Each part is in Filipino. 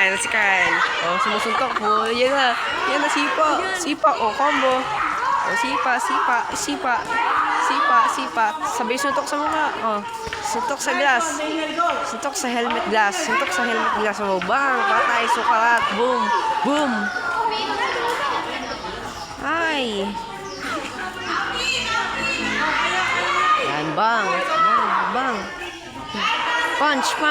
Ayan na si Kyle. Oh, sumusuntok po. Yan na. Yan na, sipa. Sipa. Oh, combo. Oh, sipa. Sabay suntok sa mukha. Oh, suntok sa glass. Suntok sa helmet glass. Oh, bang. Patay, sukalat. Boom. Boom. Ay. Yan, bang. Bang. Punch. Oh.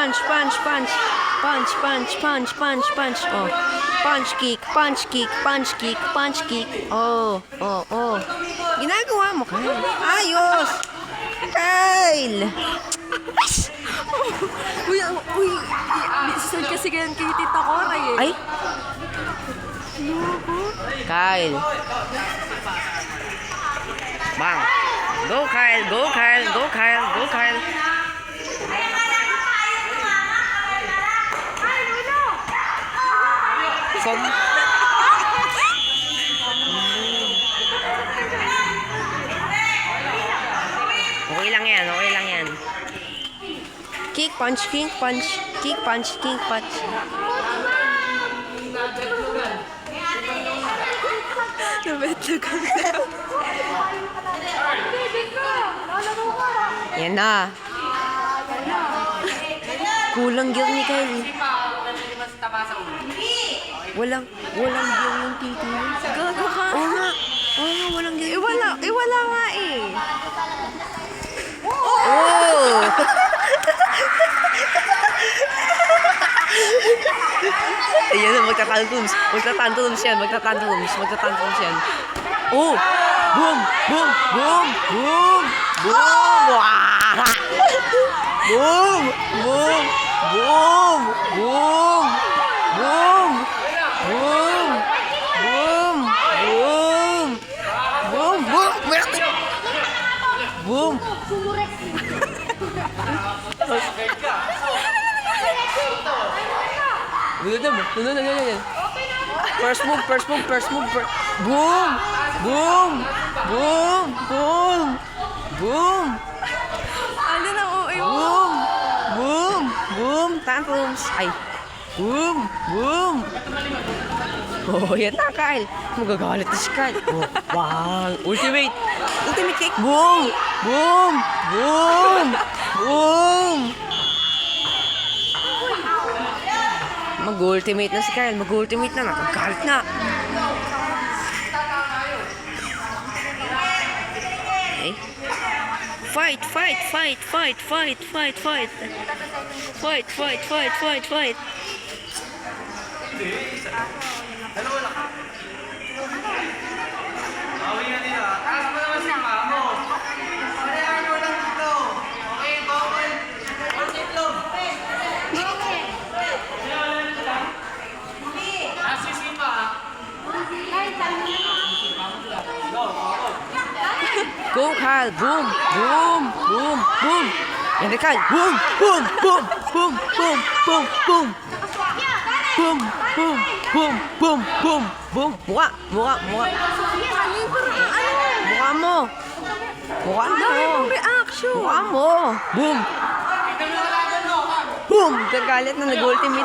Punch kick. Oh. Ginagawa mo, Kyle. Ayos. Kyle. Uy, sisal kasi ganyan kay Tita Cora eh. Ay. Kyle. Bang. Go, Kyle. Fog. Okay lang yan. Kick, punch. Yan na. Kulang gear ni Kyle. Walang gear yung titi. Gago ka. Oo nga, walang gear. Wala nga eh. Oh! Ayan na, magtatantrums yan. Oh! Boom! Wah! Boom! First move. Boom! Ano na OA mo? Boom! Tantrums! Ay! Boom! Oh, yan na, Kyle. Magagalit na si Kyle. Oh, wow! Ultimate kick! Boom! Mag-ultimate na si Kyle. Nakagalit na. Okay. Fight. Go, Kyle. Boom. Yan na, Kyle. Boom. Mukha. Reaction. Mukha mo. Boom. Gagalit na, nag-ultimate.